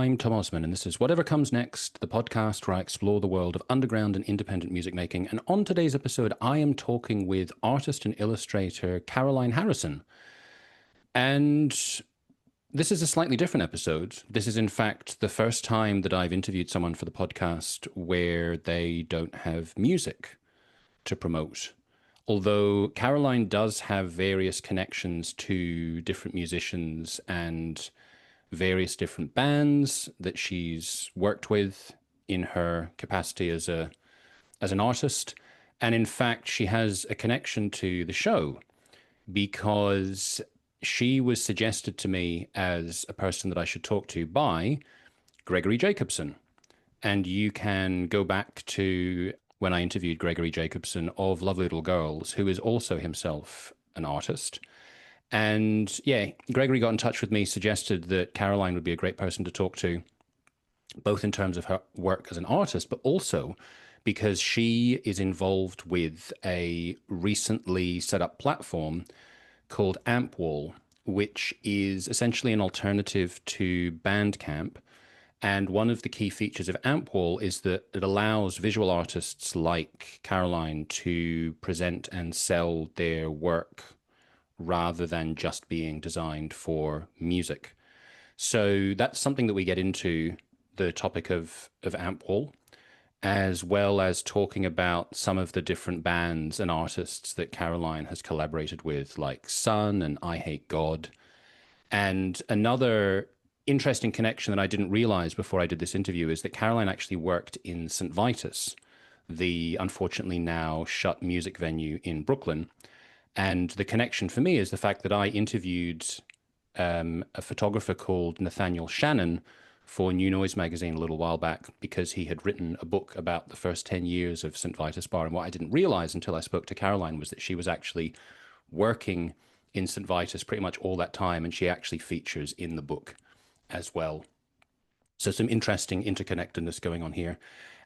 I'm Tom Osman, and this is Whatever Comes Next, the podcast where I explore the world of underground and independent music making. And on today's episode, I am talking with artist and illustrator Caroline Harrison. And this is a slightly different episode. This is, in fact, the first time that I've interviewed someone for the podcast where they don't have music to promote. Although Caroline does have various connections to different musicians and various different bands that she's worked with in her capacity as an artist. And in fact, she has a connection to the show because she was suggested to me as a person that I should talk to by Gregory Jacobsen. And you can go back to when I interviewed Gregory Jacobsen of Lovely Little Girls, who is also himself an artist. And yeah, Gregory got in touch with me, suggested that Caroline would be a great person to talk to, both in terms of her work as an artist, but also because she is involved with a recently set up platform called Ampwall, which is essentially an alternative to Bandcamp. And one of the key features of Ampwall is that it allows visual artists like Caroline to present and sell their work rather than just being designed for music. So that's something that we get into, the topic of Ampwall, as well as talking about some of the different bands and artists that Caroline has collaborated with, like Sun and I Hate God. And another interesting connection that I didn't realize before I did this interview is that Caroline actually worked in Saint Vitus, the unfortunately now shut music venue in Brooklyn. And the connection for me is the fact that I interviewed a photographer called Nathaniel Shannon for New Noise magazine a little while back because he had written a book about the first 10 years of Saint Vitus Bar. And what I didn't realize until I spoke to Caroline was that she was actually working in Saint Vitus pretty much all that time, and she actually features in the book as well. So some interesting interconnectedness going on here.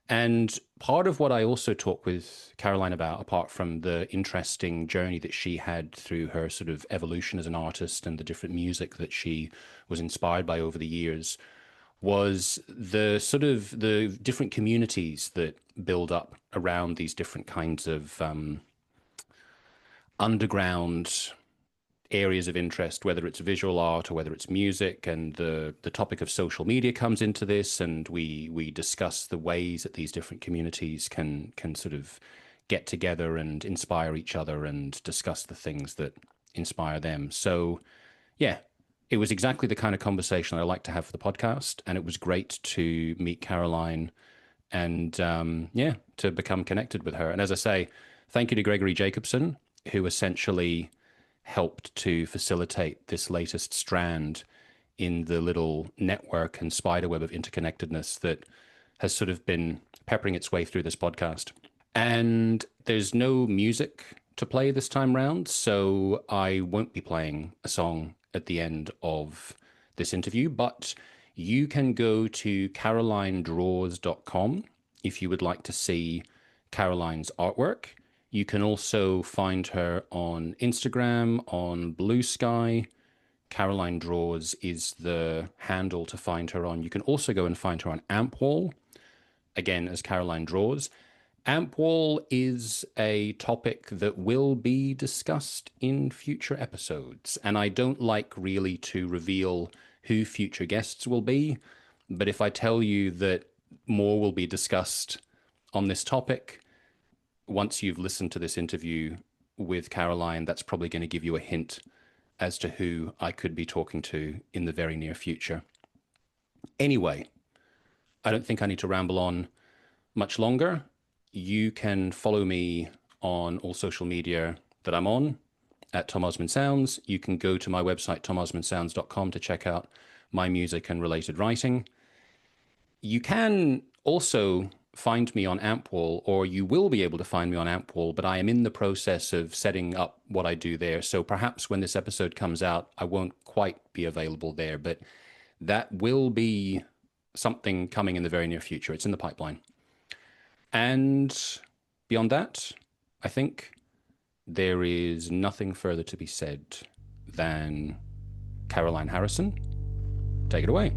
And part of what I also talk with Caroline about, apart from the interesting journey that she had through her sort of evolution as an artist and the different music that she was inspired by over the years, was the sort of the different communities that build up around these different kinds of underground areas of interest, whether it's visual art or whether it's music, and the topic of social media comes into this, and we discuss the ways that these different communities can sort of get together and inspire each other and discuss the things that inspire them. So yeah, it was exactly the kind of conversation I like to have for the podcast, and it was great to meet Caroline and to become connected with her. And as I say, thank you to Gregory Jacobsen, who essentially helped to facilitate this latest strand in the little network and spiderweb of interconnectedness that has sort of been peppering its way through this podcast. And there's no music to play this time round, so I won't be playing a song at the end of this interview, but you can go to carolinedraws.com if you would like to see Caroline's artwork. You can also find her on Instagram, on Blue Sky. Caroline Draws is the handle to find her on. You can also go and find her on Ampwall, again as Caroline Draws. Ampwall is a topic that will be discussed in future episodes, and I don't like really to reveal who future guests will be, but if I tell you that more will be discussed on this topic, once you've listened to this interview with Caroline, that's probably going to give you a hint as to who I could be talking to in the very near future. Anyway, I don't think I need to ramble on much longer. You can follow me on all social media that I'm on at Tom Osman Sounds. You can go to my website, tomosmansounds.com, to check out my music and related writing. You can also find me on Ampwall, or you will be able to find me on Ampwall, but I am in the process of setting up what I do there. So perhaps when this episode comes out, I won't quite be available there, but that will be something coming in the very near future. It's in the pipeline. And beyond that, I think there is nothing further to be said than Caroline Harrison. Take it away.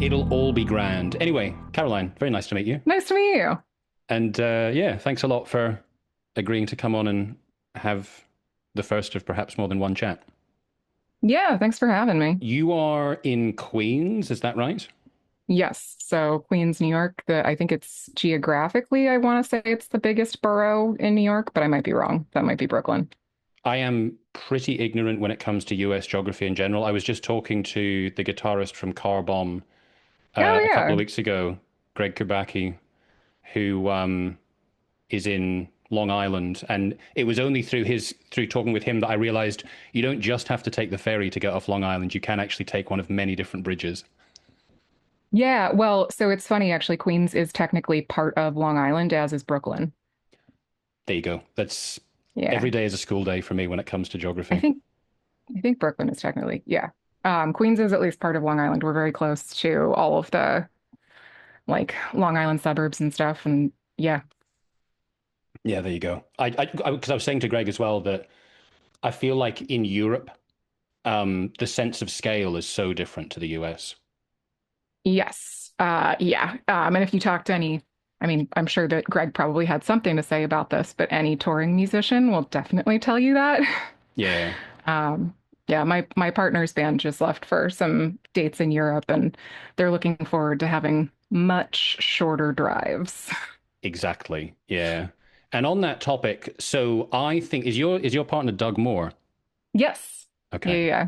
It'll all be grand. Anyway, Caroline, very nice to meet you. Nice to meet you. And yeah, thanks a lot for agreeing to come on and have the first of perhaps more than one chat. Yeah, thanks for having me. You are in Queens, is that right? Yes, so Queens, New York, I think it's geographically, I want to say it's the biggest borough in New York, but I might be wrong. That might be Brooklyn. I am pretty ignorant when it comes to US geography in general. I was just talking to the guitarist from Car Bomb Oh a couple of yeah. weeks ago, Greg Kubacki, who is in Long Island, and it was only through talking with him that I realized you don't just have to take the ferry to get off Long Island. You can actually take one of many different bridges. Yeah, well, so it's funny actually, Queens is technically part of Long Island, as is Brooklyn. There you go. That's every Yeah. day is a school day for me when it comes to I geography. think I think Brooklyn is technically, yeah. Queens is at least part of Long Island. We're very close to all of the like Long Island suburbs and stuff. And yeah. Yeah, there you go. Because I was saying to Greg as well that I feel like in Europe, the sense of scale is so different to the US. Yes. Yeah. And if you talk to any, I mean, I'm sure that Greg probably had something to say about this, but any touring musician will definitely tell you that. Yeah, Um, yeah, my partner's band just left for some dates in Europe, and they're looking forward to having much shorter drives. exactly. Yeah. And on that topic, so I think is your partner Doug Moore? Yes. Yeah, Okay. yeah.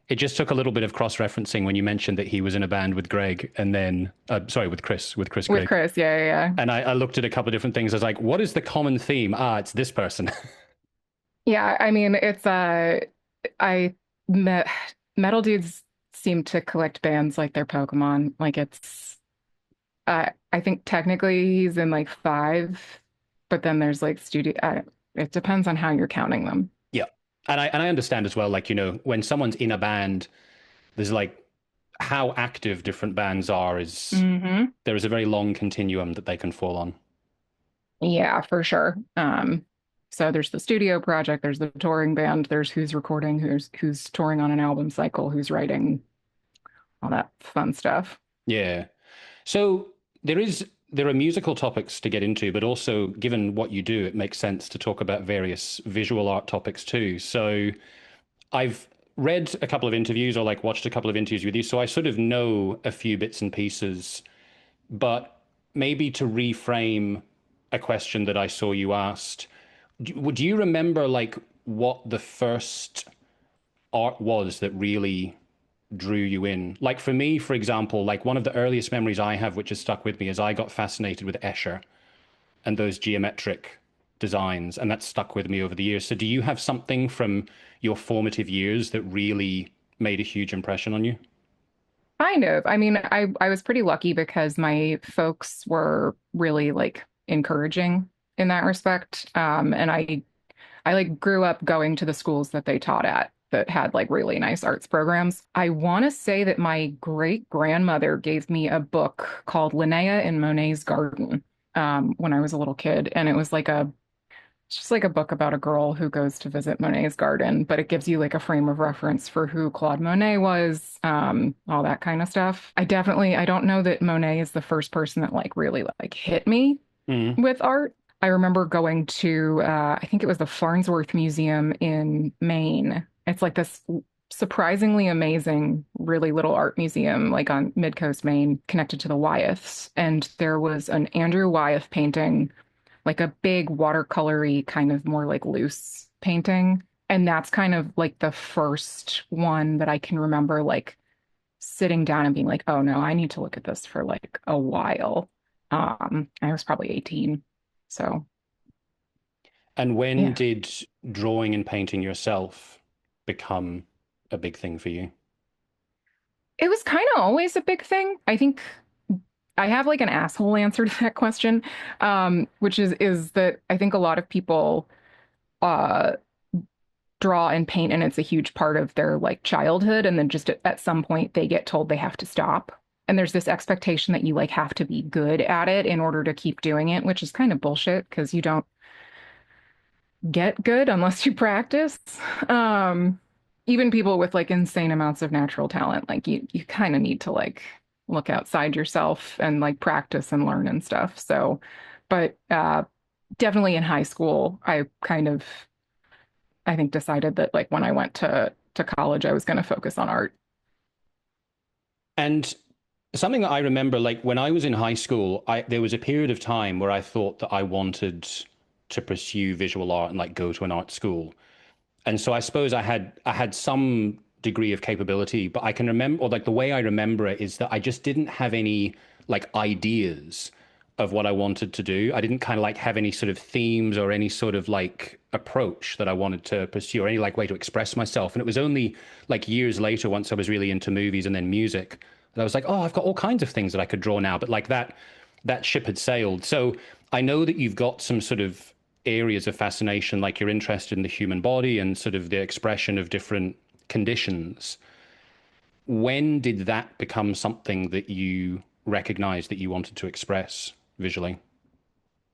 It just took a little bit of cross-referencing when you mentioned that he was in a band with Greg and then sorry, with Chris With Grigg. Chris. Yeah, yeah, yeah. And I looked at a couple of different things. I was like, what is the common theme? Ah, it's this person. Yeah, I mean, it's I met metal dudes seem to collect bands like their Pokemon. Like it's I think technically he's in like five, but then there's like studio. It depends on how you're counting them. Yeah. And I understand as well, like, when someone's in a band, there's like how active different bands are is Hmm. there is a very long continuum that they can fall on. Yeah, for sure. So there's the studio project, there's the touring band, there's who's recording, who's touring on an album cycle, who's writing, all that fun stuff. Yeah. So there are musical topics to get into, but also given what you do, it makes sense to talk about various visual art topics too. So I've read a couple of interviews or like watched a couple of interviews with you, so I sort of know a few bits and pieces, but maybe to reframe a question that I saw you asked, do you remember like what the first art was that really drew you in? Like for me, for example, like one of the earliest memories I have, which has stuck with me, is I got fascinated with Escher and those geometric designs, and that stuck with me over the years. So, do you have something from your formative years that really made a huge impression on you? Kind of. I mean, I was pretty lucky because my folks were really like encouraging in that respect. And I like grew up going to the schools that they taught at that had like really nice arts programs. I want to say that my great grandmother gave me a book called Linnea in Monet's Garden when I was a little kid, and it was like a it's just like a book about a girl who goes to visit Monet's garden, but it gives you like a frame of reference for who Claude Monet was, all that kind of stuff. I don't know that Monet is the first person that like really like hit me Mm. with art. I remember going to, I think it was the Farnsworth Museum in Maine. It's like this surprisingly amazing, really little art museum, like on Mid-Coast Maine, connected to the Wyeths. And there was an Andrew Wyeth painting, like a big watercolory kind of more like loose painting. And that's kind of like the first one that I can remember like sitting down and being like, oh no, I need to look at this for like a while. I was probably 18. So And when yeah. did drawing and painting yourself become a big thing for you? It was kind of always a big thing. I think I have like an asshole answer to that question, which is that I think a lot of people uh draw and paint and it's a huge part of their like childhood, and then just at some point they get told they have to stop, and there's this expectation that you like have to be good at it in order to keep doing it, which is kind of bullshit because you don't get good unless you practice. um Even people with like insane amounts of natural talent, like you kind of need to like look outside yourself and like practice and learn and stuff. So, but definitely in high school, I kind of I think decided that like when I went to college, I was going to focus on art. And something that I remember, like when I was in high school, there was a period of time where I thought that I wanted to pursue visual art and like go to an art school. And so I suppose I had some degree of capability, but I can remember, or like the way I remember it is that I just didn't have any like ideas of what I wanted to do. I didn't kind of like have any sort of themes or any sort of like approach that I wanted to pursue or any like way to express myself. And it was only like years later, once I was really into movies and then music, that I was like, oh, I've got all kinds of things that I could draw now. But like that ship had sailed. So I know that you've got some sort of areas of fascination, like you're interested in the human body and sort of the expression of different conditions. When did that become something that you recognized that you wanted to express visually?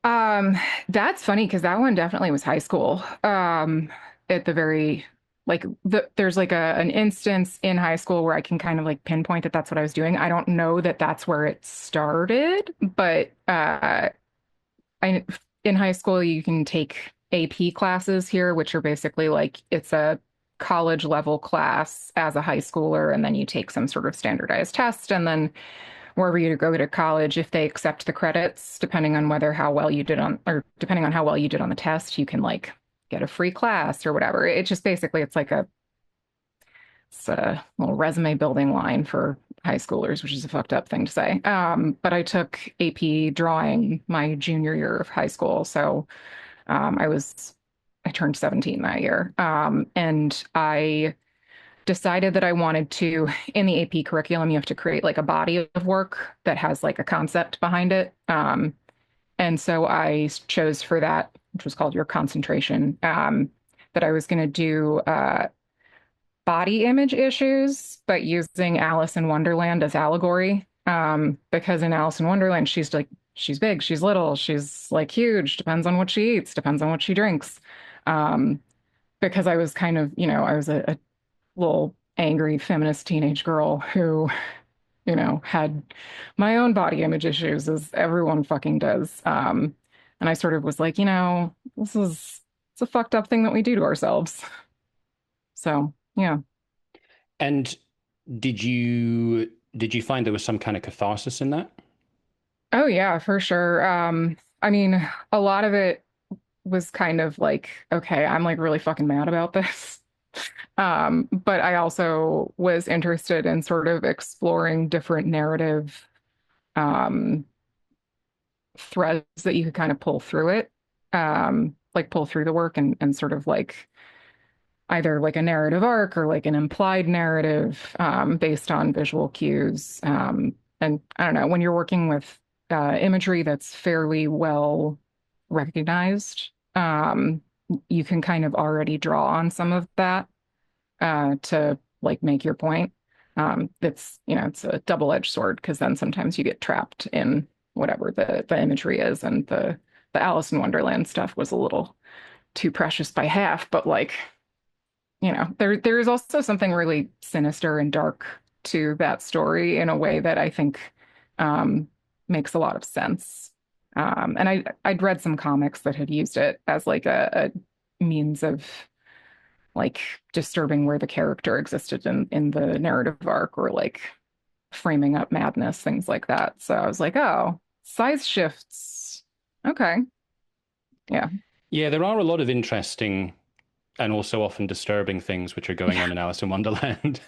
Um, that's funny because that one definitely was high school. At the very there's like an instance in high school where I can kind of like pinpoint that that's what I was doing. I don't know that that's where it started, but I in high school you can take AP classes here, which are basically like it's a college level class as a high schooler, and then you take some sort of standardized test, and then wherever you go to college, if they accept the credits, depending on whether how well you did on, or depending on how well you did on the test, you can like get a free class or whatever. It just basically it's a little resume building line for high schoolers, which is a fucked up thing to say. But I took AP drawing my junior year of high school, so I was I turned 17 that year, and I decided that I wanted to, in the AP curriculum, you have to create like a body of work that has like a concept behind it. And so I chose for that, which was called your concentration, that I was going to do body image issues, but using Alice in Wonderland as allegory. Because in Alice in Wonderland, she's big, she's little, she's like huge, depends on what she eats, depends on what she drinks. Um, because I was kind of, I was a little angry feminist teenage girl who, had my own body image issues, as everyone fucking does. And I sort of was like, it's a fucked up thing that we do to ourselves. So, yeah. And did you find there was some kind of catharsis in that? Oh, yeah, for sure. I mean, a lot of it was kind of like, okay, I'm like really fucking mad about this. But I also was interested in sort of exploring different narrative um, threads that you could kind of pull through it, like pull through the work and sort of like either like a narrative arc or like an implied narrative based on visual cues. And I don't know, when you're working with imagery that's fairly well recognized, you can kind of already draw on some of that to like make your point. It's a double-edged sword because then sometimes you get trapped in whatever the imagery is, and the Alice in Wonderland stuff was a little too precious by half, but like, there's also something really sinister and dark to that story in a way that I think um, makes a lot of sense. And I'd read some comics that had used it as like a means of like disturbing where the character existed in the narrative arc, or like framing up madness, things like that. So I was like, oh, size shifts. Okay. Yeah. Yeah, there are a lot of interesting and also often disturbing things which are going on in Alice in Wonderland.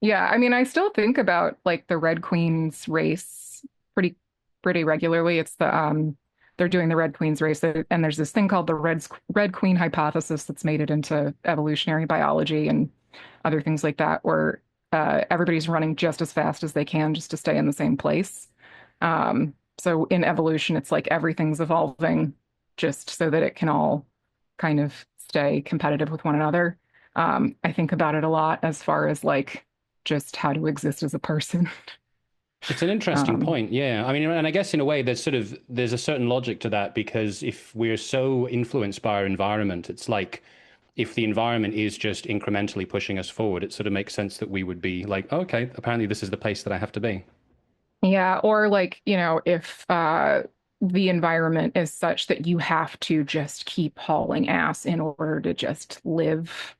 Yeah, I mean, I still think about like the Red Queen's race pretty pretty regularly. It's the they're doing the Red Queen's race, and there's this thing called the Red Queen hypothesis that's made it into evolutionary biology and other things like that, where everybody's running just as fast as they can just to stay in the same place. So in evolution, it's like everything's evolving just so that it can all kind of stay competitive with one another. I think about it a lot as far as like just how to exist as a person. It's an interesting Um, point. Yeah. I mean, and I guess in a way there's a certain logic to that because if we're so influenced by our environment, it's like if the environment is just incrementally pushing us forward, it sort of makes sense that we would be like, oh, okay, apparently this is the place that I have to be. Yeah, or like, if the environment is such that you have to just keep hauling ass in order to just live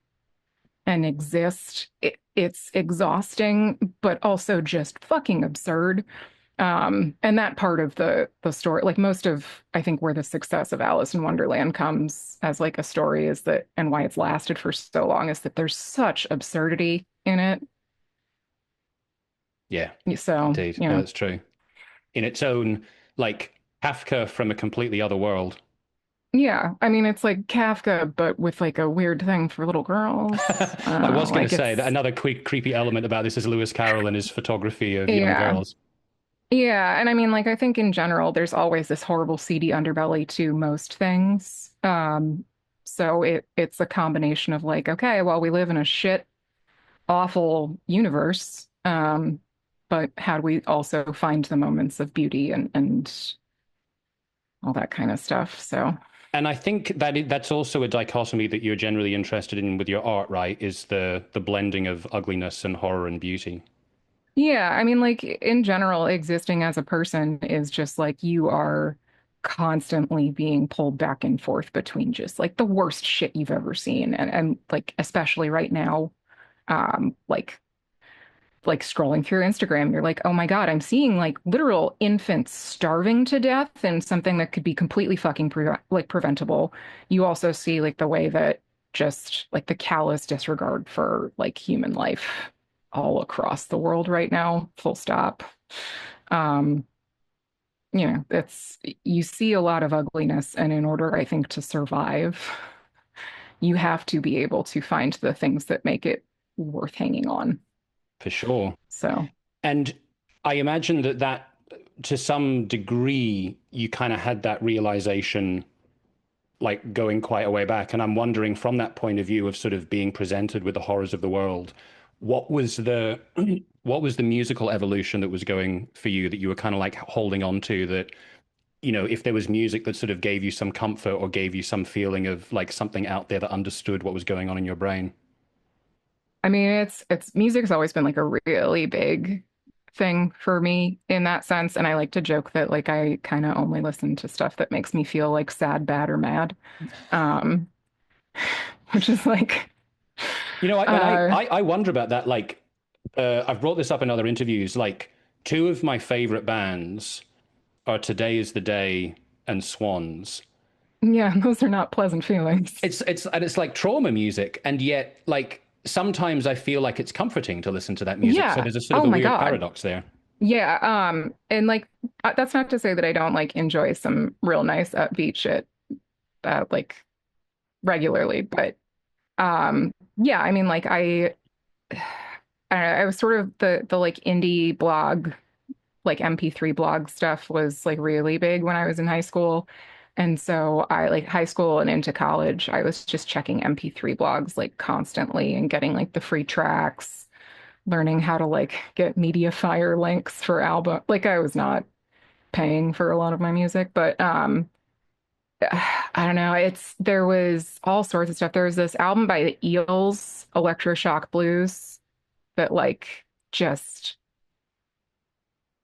and exist, it's exhausting, but also just fucking absurd. And that part of the story, like most of, I think, where the success of Alice in Wonderland comes as like a story is that, and why it's lasted for so long is that there's such absurdity in it. Yeah, So, indeed. No, that's true. In its own, like Kafka from a completely other world. yeah. I mean, it's like Kafka, but with like a weird thing for little girls. I was going to Like say that it's, another quick, creepy element about this is Lewis Carroll and his photography of young yeah. girls. Yeah, and I mean, like, I think in general, there's always this horrible, seedy underbelly to most things. So it's a combination of like, okay, well, we live in a shit, awful universe, but how do we also find the moments of beauty and all that kind of stuff? So, And I think that that's also a dichotomy that you're generally interested in with your art, right? Is the blending of ugliness and horror and beauty. yeah, I mean, like, in general, existing as a person is just like you are constantly being pulled back and forth between just like the worst shit you've ever seen and like especially right now like scrolling through Instagram, you're like, oh my God, I'm seeing like literal infants starving to death and something that could be completely fucking preventable. You also see like the way that just like the callous disregard for like human life all across the world right now, full stop. Um, it's you see a lot of ugliness, and in order, I think, to survive, you have to be able to find the things that make it worth hanging on. For sure. So. And I imagine that to some degree, you kind of had that realization like going quite a way back. And I'm wondering from that point of view of sort of being presented with the horrors of the world, what was the what was the musical evolution that was going for you that you were kind of like holding on to that, if there was music that sort of gave you some comfort or gave you some feeling of like something out there that understood what was going on in your brain? I mean, it's music's always been like a really big thing for me in that sense. And I like to joke that like I kind of only listen to stuff that makes me feel like sad, bad, or mad. Um, which is like And I, uh I, I wonder about that. Like, I've brought this up in other interviews. Like, two of my favorite bands are Today Is the Day and Swans. yeah, those are not pleasant feelings. It's like trauma music, and yet like sometimes I feel like it's comforting to listen to that music. So Yeah. there's a sort of Oh a my weird God. paradox there. Yeah, and like that's not to say that I don't like enjoy some real nice upbeat shit like regularly, but yeah, I mean like I don't know, I was sort of the like indie blog, like MP3 blog stuff was like really big when I was in high school. And so I like high school and into college, I was just checking MP3 blogs like constantly and getting like the free tracks, learning how to like get Mediafire links for album. Like I was not paying for a lot of my music, but I don't know. There was all sorts of stuff. There was this album by the Eels, Electroshock Blues, that like just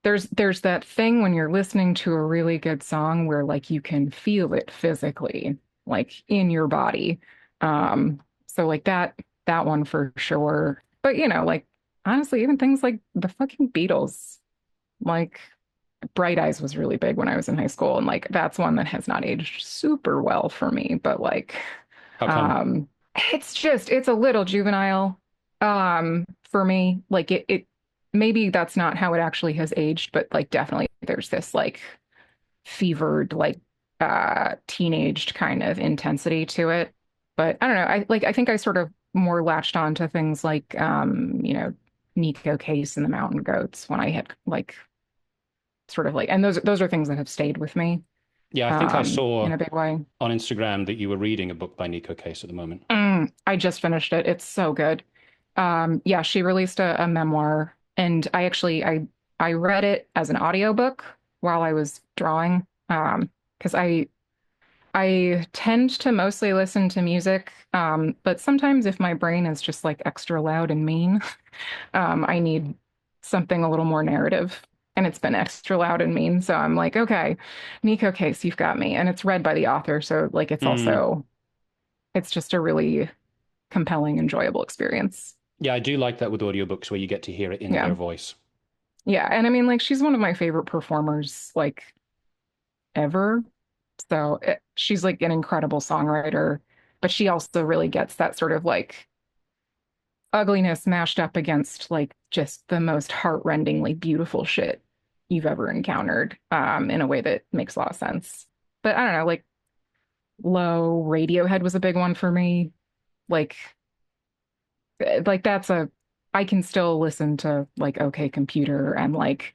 there's that thing when you're listening to a really good song where like you can feel it physically, like in your body. So like that one for sure. But like honestly, even things like the fucking Beatles, like Bright Eyes was really big when I was in high school, and like that's one that has not aged super well for me, but like How come? um it's a little juvenile for me. Like it maybe that's not how it actually has aged, but like definitely there's this like fevered like teenaged kind of intensity to it. But I don't know. I think I sort of more latched on to things like Nico Case and the Mountain Goats when I had like sort of like and those are things that have stayed with me Yeah, I think I in saw a big way. on Instagram that you were reading a book by Nico Case at the moment. I just finished it. It's so good. Yeah, she released a memoir, and I read it as an audiobook while I was drawing. Because I tend to mostly listen to music, but sometimes if my brain is just like extra loud and mean, I need something a little more narrative. And it's been extra loud and mean. So I'm like, okay, Nico Case, you've got me. And it's read by the author. So like Mm. it's just a really compelling, enjoyable experience. Yeah, I do like that with audiobooks where you get to hear it in Yeah. their voice. Yeah. And I mean, like, she's one of my favorite performers, like, ever. So she's like an incredible songwriter, but she also really gets that sort of like ugliness mashed up against like just the most heart-rendingly beautiful shit you've ever encountered, in a way that makes a lot of sense. But I don't know, like Low Radiohead was a big one for me. Like, like that's a I can still listen to like OK Computer and like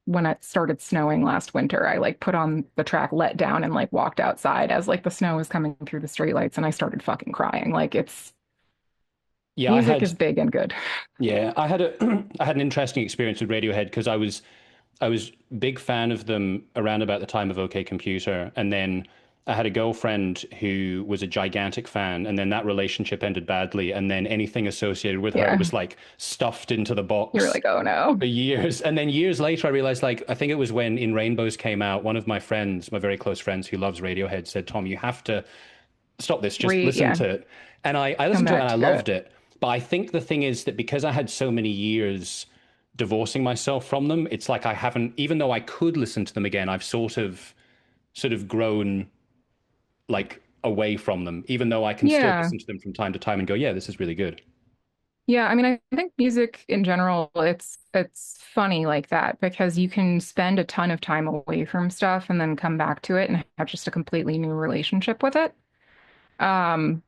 when it started snowing last winter, I like put on the track Let Down and like walked outside as like the snow was coming through the streetlights and I started fucking crying. Like it's Yeah, I music had is big and good. yeah, I had a I had an interesting experience with Radiohead because I was big fan of them around about the time of OK Computer, and then I had a girlfriend who was a gigantic fan, and then that relationship ended badly, and then anything associated with her Yeah. was like stuffed into the You're box like, oh no. for years. And then years later, I realized, like, I think it was when In Rainbows came out, one of my friends, my very close friends who loves Radiohead, said, Tom, you have to stop this, just listen Yeah, to it. And I come listened to it and back I to it. loved it. But I think the thing is that because I had so many years divorcing myself from them, it's like I haven't, even though I could listen to them again, I've sort of grown like away from them, even though I can still Yeah. listen to them from time to time and go, yeah, this is really good. Yeah, I mean, I think music in general, it's funny like that because you can spend a ton of time away from stuff and then come back to it and have just a completely new relationship with it. Um,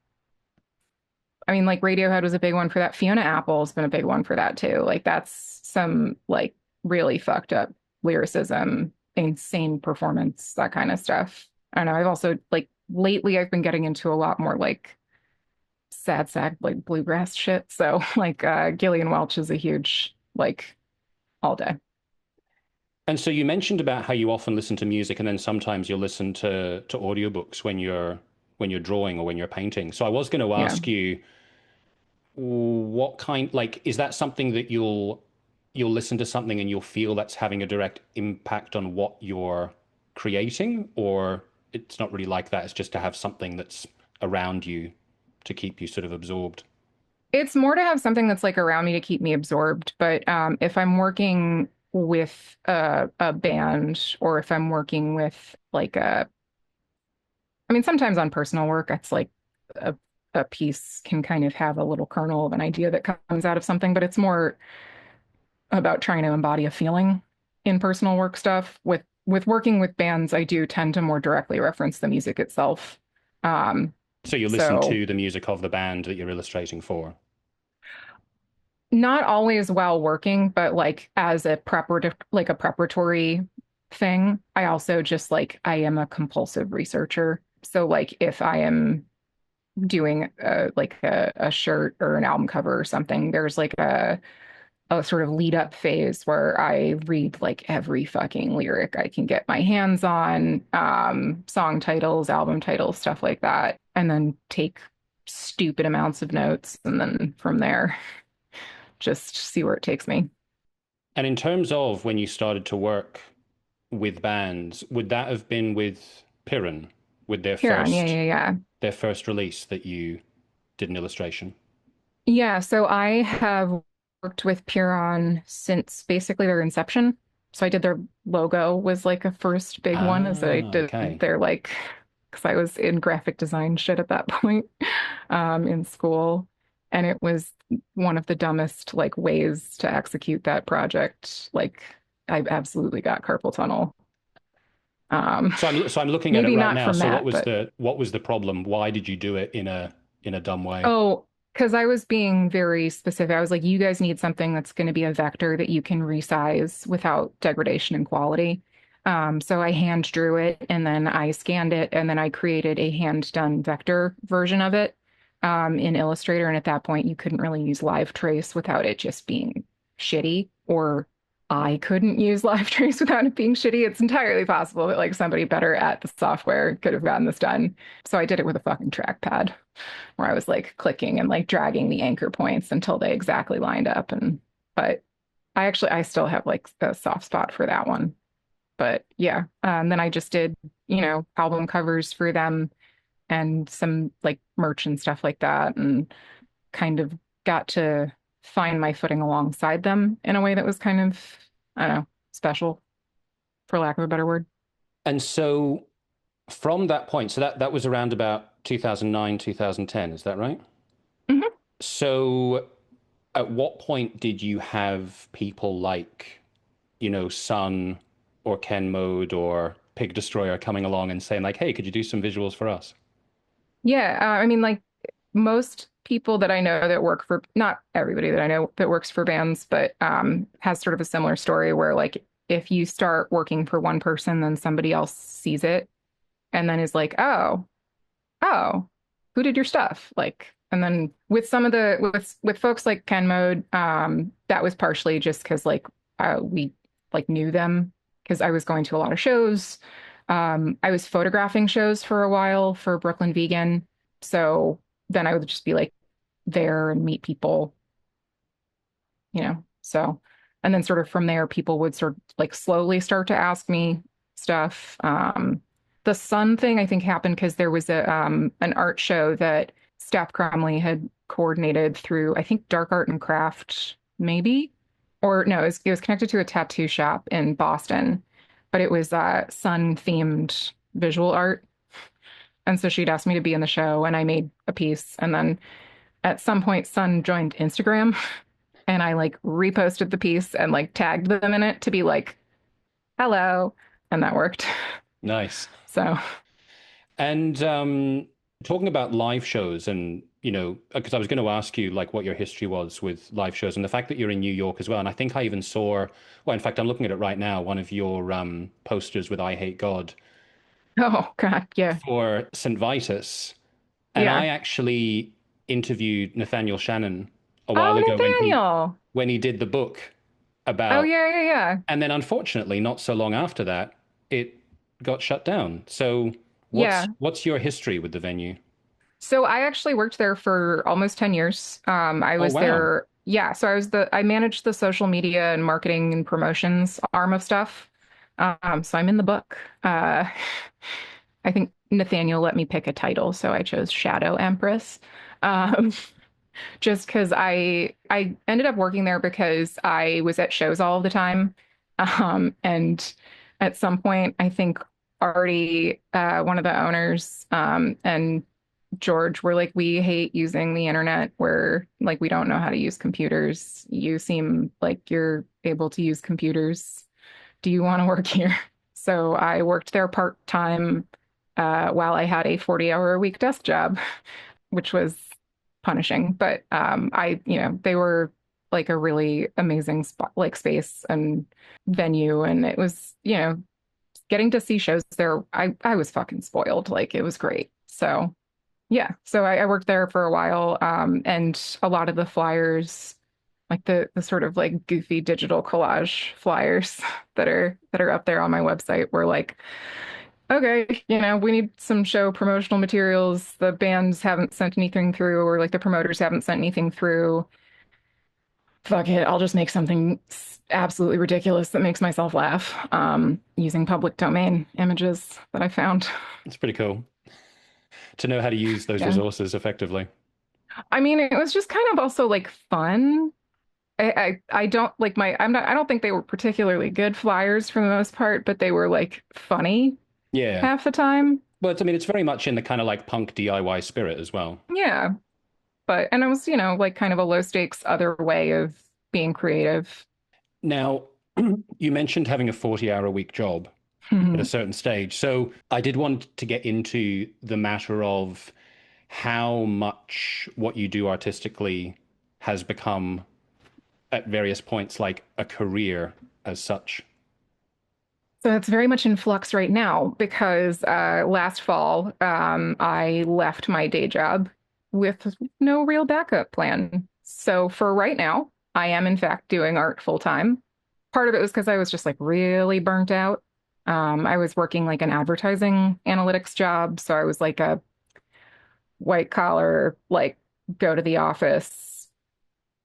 I mean, like Radiohead was a big one for that. Fiona Apple's been a big one for that too. Like that's some like really fucked up lyricism, insane performance, that kind of stuff. I don't know. I've also like lately I've been getting into a lot more like sad like bluegrass shit. So like Gillian Welch is a huge like all day. And so you mentioned about how you often listen to music and then sometimes you'll listen to audiobooks when you're drawing or when you're painting. So I was going to Yeah. ask you what kind, like, is that something that you'll listen to something and you'll feel that's having a direct impact on what you're creating, or it's not really like that, it's just to have something that's around you to keep you sort of absorbed? It's more to have something that's like around me to keep me absorbed. But if I'm working with a band or if I'm working with like I mean, sometimes on personal work, it's like a, a piece can kind of have a little kernel of an idea that comes out of something, but it's more about trying to embody a feeling in personal work stuff. With working with bands, I do tend to more directly reference the music itself. Um, So you listen so to the music of the band that you're illustrating for. not always while working, but like as a preparatory thing. I also just like I am a compulsive researcher. So like if I am doing a shirt or an album cover or something, there's like a sort of lead up phase where I read like every fucking lyric I can get my hands on, song titles, album titles, stuff like that, and then take stupid amounts of notes, and then from there, just see where it takes me. And in terms of when you started to work with bands, would that have been with Pyrrhon, with Pyrrhon, yeah. their first release that you did an illustration? Yeah, so I have worked with Pyrrhon since basically their inception. So I did their logo was like a first big one as I Ah, did okay. their like because I was in graphic design shit at that point, in school. And it was one of the dumbest like ways to execute that project. Like I absolutely got carpal tunnel. Um, So I'm looking at it maybe right not now. from So that, but what was the problem? Why did you do it in a dumb way? oh, because I was being very specific. I was like, you guys need something that's going to be a vector that you can resize without degradation in quality. So I hand drew it and then I scanned it and then I created a hand done vector version of it, in Illustrator. And at that point, you couldn't really use live trace without it just being shitty or I couldn't use live trace without it being shitty. It's entirely possible that like somebody better at the software could have gotten this done. So I did it with a fucking trackpad where I was like clicking and like dragging the anchor points until they exactly lined up. And but I still have like a soft spot for that one. But yeah, and then I just did, album covers for them and some like merch and stuff like that, and kind of got to find my footing alongside them in a way that was kind of, I don't know, special, for lack of a better word. And so from that point, so that was around about 2009, 2010, is that right? Hmm. So at what point did you have people like, Sun or Ken Mode or Pig Destroyer coming along and saying like, "Hey, could you do some visuals for us?" Yeah, I mean, like most people that I know that work for, not everybody that I know that works for bands, but has sort of a similar story where like if you start working for one person, then somebody else sees it and then is like, oh, who did your stuff? Like, and then with some of the with folks like Ken Mode, that was partially just because like we like knew them because I was going to a lot of shows. I was photographing shows for a while for Brooklyn Vegan, so then I would just be like there and meet people, So, and then sort of from there, people would sort of like slowly start to ask me stuff. The Sun thing I think happened because there was a an art show that Steph Crumley had coordinated through, I think, Dark Art and Craft, maybe, or no, it was connected to a tattoo shop in Boston, but it was Sun themed visual art. And so she'd asked me to be in the show, and I made a piece. And then at some point, Sun joined Instagram, and I like reposted the piece and like tagged them in it to be like, hello. And that worked. Nice. So, And talking about live shows, and because I was going to ask you like what your history was with live shows, and the fact that you're in New York as well. And I think I even saw, well, in fact, I'm looking at it right now, one of your posters with "I Hate God" oh God, yeah. for Saint Vitus. And I Yeah. actually interviewed Nathaniel Shannon a while Oh, ago Nathaniel. when he did the book Oh, about, yeah, yeah, yeah. and then unfortunately, not so long after that, it got shut down. So Yeah. what's your history with the venue? So I actually worked there for almost 10 years. I Oh was wow. there. Yeah. So I managed the social media and marketing and promotions arm of stuff. So I'm in the book. I think Nathaniel let me pick a title, so I chose Shadow Empress. Um, just because I ended up working there because I was at shows all of the time. And at some point, I think Artie, one of the owners, and George were like, we hate using the internet. We're like, we don't know how to use computers. You seem like you're able to use computers. Do you want to work here? So I worked there part-time while I had a 40-hour a week desk job, which was punishing. But they were like a really amazing spot, like space and venue. And it was, getting to see shows there. I was fucking spoiled. Like it was great. So yeah. So I worked there for a while. And a lot of the flyers, like the sort of like goofy digital collage flyers that are up there on my website were like, okay, we need some show promotional materials. The bands haven't sent anything through, or like the promoters haven't sent anything through. Fuck it, I'll just make something absolutely ridiculous that makes myself laugh, using public domain images that I found. It's pretty cool to know how to use those Yeah. resources effectively. I mean, it was just kind of also like fun. I don't like I don't think they were particularly good flyers for the most part, but they were like funny Yeah. half the time. But I mean, it's very much in the kind of like punk DIY spirit as well. Yeah. And it was, like kind of a low stakes other way of being creative. Now, you mentioned having a 40-hour a week job at a certain stage. So I did want to get into the matter of how much what you do artistically has become at various points like a career as such. So it's very much in flux right now because last fall I left my day job with no real backup plan. So for right now, I am in fact doing art full time. part of it was because I was just like really burnt out. I was working like an advertising analytics job, so I was like a white collar, like go to the office,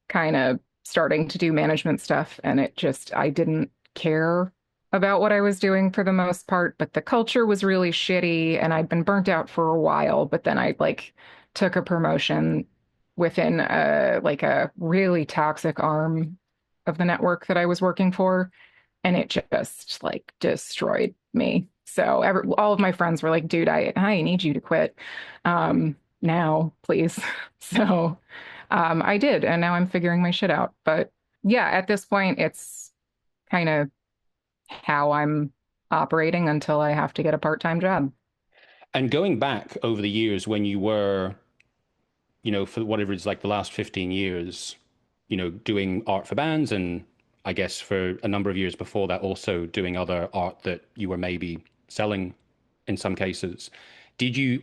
kind of starting to do management stuff. And it just, I didn't care about what I was doing for the most part, but the culture was really shitty and I'd been burnt out for a while. But then I like took a promotion within a really toxic arm of the network that I was working for. And it just like destroyed me. So all of my friends were like, dude, I need you to quit now, please. So I did, and now I'm figuring my shit out. But yeah, at this point, it's kind of how I'm operating until I have to get a part-time job. And going back over the years when you were, for whatever it's like the last 15 years, doing art for bands and I guess for a number of years before that, also doing other art that you were maybe selling in some cases.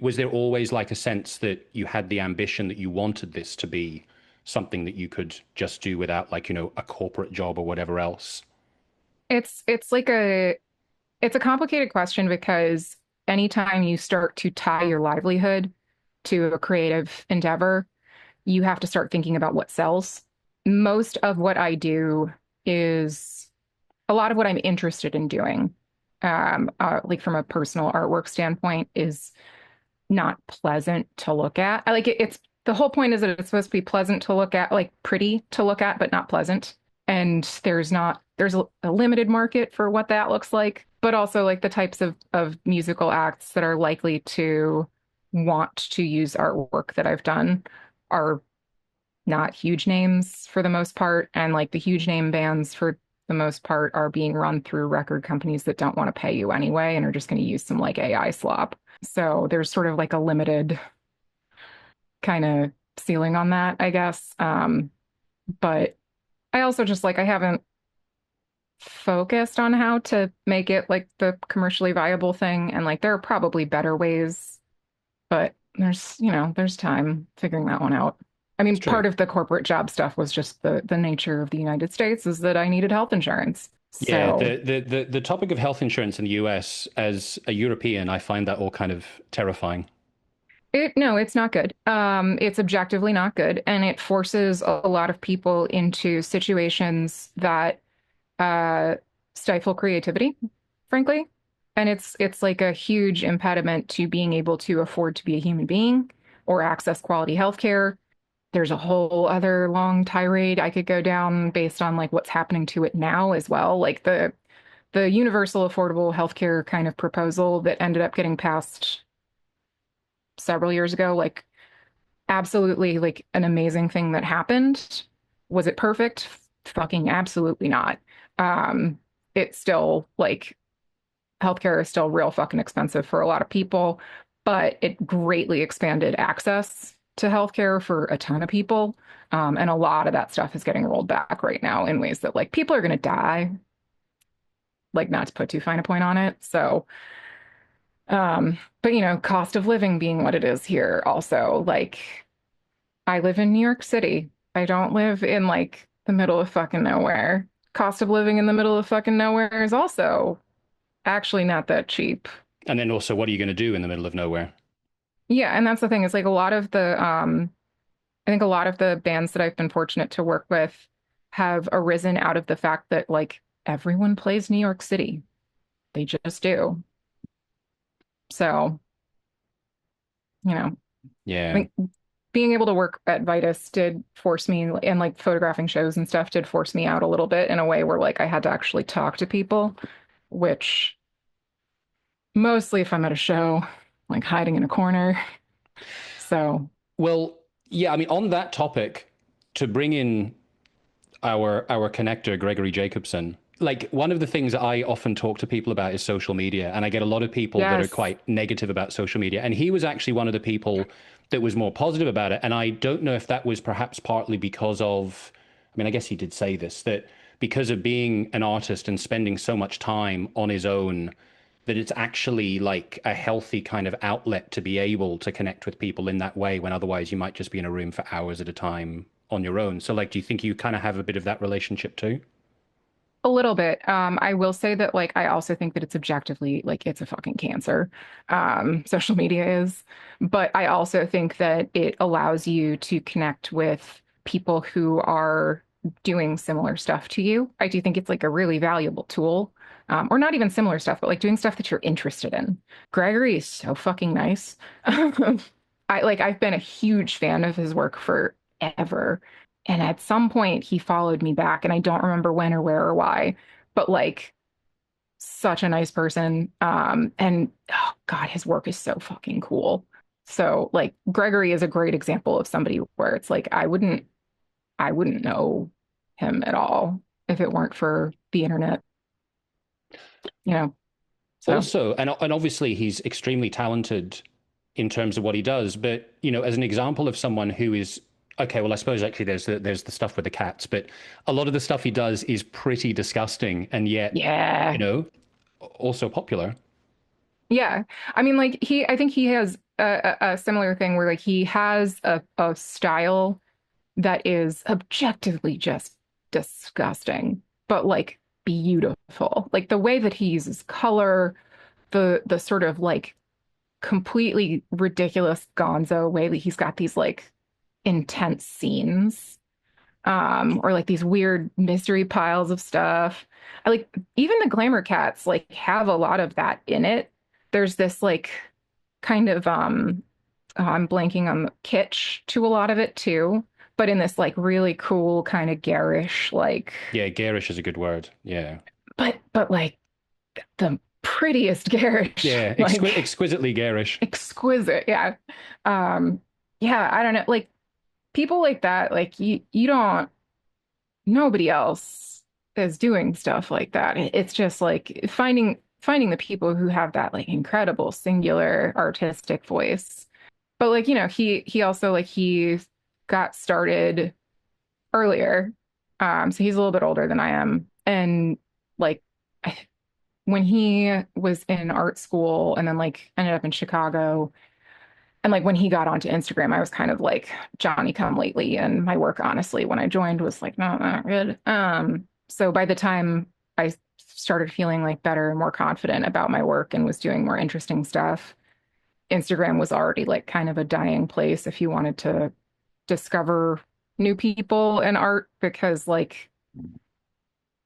Was there always like a sense that you had the ambition that you wanted this to be something that you could just do without like, a corporate job or whatever else? It's like it's a complicated question because anytime you start to tie your livelihood to a creative endeavor, you have to start thinking about what sells. Most of what I do is a lot of what I'm interested in doing, like from a personal artwork standpoint, is not pleasant to look at. I like it, it's the whole point is that it's supposed to be pleasant to look at, like pretty to look at, but not pleasant. And there's a limited market for what that looks like, but also like the types of musical acts that are likely to want to use artwork that I've done are not huge names for the most part. And like the huge name bands for the most part are being run through record companies that don't want to pay you anyway and are just going to use some like AI slop. So there's sort of like a limited kind of ceiling on that, I guess. But I also just like I haven't focused on how to make it like the commercially viable thing. And like there are probably better ways, but there's time figuring that one out. I It's mean, true. part of the corporate job stuff was just the nature of the United States is that I needed health insurance. Yeah, So the topic of health insurance in the US, as a European, I find that all kind of terrifying. no, it's not good. It's objectively not good, and it forces a lot of people into situations that uh, stifle creativity, frankly. And it's like a huge impediment to being able to afford to be a human being or access quality healthcare. There's a whole other long tirade I could go down based on like what's happening to it now as well. Like the universal affordable healthcare kind of proposal that ended up getting passed several years ago, like absolutely like an amazing thing that happened. Was it perfect? Fucking absolutely not. It's still like healthcare is still real fucking expensive for a lot of people, but it greatly expanded access to healthcare for a ton of people. And a lot of that stuff is getting rolled back right now in ways that like people are going to die, like not to put too fine a point on it. So, but cost of living being what it is here also, like I live in New York City. I don't live in like the middle of fucking nowhere. Cost of living in the middle of fucking nowhere is also actually not that cheap. And then also, what are you going to do in the middle of nowhere? Yeah, and that's the thing is like a lot of the I think a lot of the bands that I've been fortunate to work with have arisen out of the fact that like everyone plays New York City. They just do. So, I Yeah. think being able to work at Vitus did force me and like photographing shows and stuff did force me out a little bit in a way where like I had to actually talk to people, which mostly if I'm at a show, like hiding in a corner. So, Well, yeah, I mean, on that topic, to bring in our connector, Gregory Jacobsen, like one of the things I often talk to people about is social media. And I get a lot of people that are yes. quite negative about social media. And he was actually one of the people that was more positive about it. And I don't know if that was perhaps partly because of, I mean, I guess he did say this, that because of being an artist and spending so much time on his own, that it's actually like a healthy kind of outlet to be able to connect with people in that way when otherwise you might just be in a room for hours at a time on your own. So like, do you think you kind of have a bit of that relationship too? A little bit. I will say that like I also think that it's objectively like it's a fucking cancer. Social media is, but I also think that it allows you to connect with people who are doing similar stuff to you. I do think it's like a really valuable tool. Or not even similar stuff, but like doing stuff that you're interested in. Gregory is so fucking nice. I've been a huge fan of his work forever. And at some point, he followed me back, and I don't remember when or where or why, but like such a nice person. And oh God, his work is so fucking cool. So like Gregory is a great example of somebody where it's like I wouldn't know him at all if it weren't for the internet, you know. So Also, and obviously he's extremely talented in terms of what he does, but as an example of someone who is okay, well, I suppose actually there's the stuff with the cats, but a lot of the stuff he does is pretty disgusting, and yet, you yeah. know, also popular. Yeah. I mean, like I think he has a similar thing where like he has a style that is objectively just disgusting, but like beautiful. Like the way that he uses color, the sort of like completely ridiculous gonzo way that he's got these like intense scenes, or like these weird mystery piles of stuff. I like even the glamour cats like have a lot of that in it. There's this like kind of I'm blanking on the kitsch to a lot of it too, but in this like really cool kind of garish like Yeah, garish is a good word. Yeah. but like the prettiest garish Yeah, like exquisitely garish. exquisite. Yeah. Um yeah, I don't know. Like people like that, like you don't nobody else is doing stuff like that. It's just like finding the people who have that like incredible singular artistic voice. But like, he also like he got started earlier. So he's a little bit older than I am. And like when he was in art school and then like ended up in Chicago, and like when he got onto Instagram, I was kind of like Johnny come lately. And my work, honestly, when I joined was like not good. So by the time I started feeling like better and more confident about my work and was doing more interesting stuff, Instagram was already like kind of a dying place if you wanted to discover new people and art because like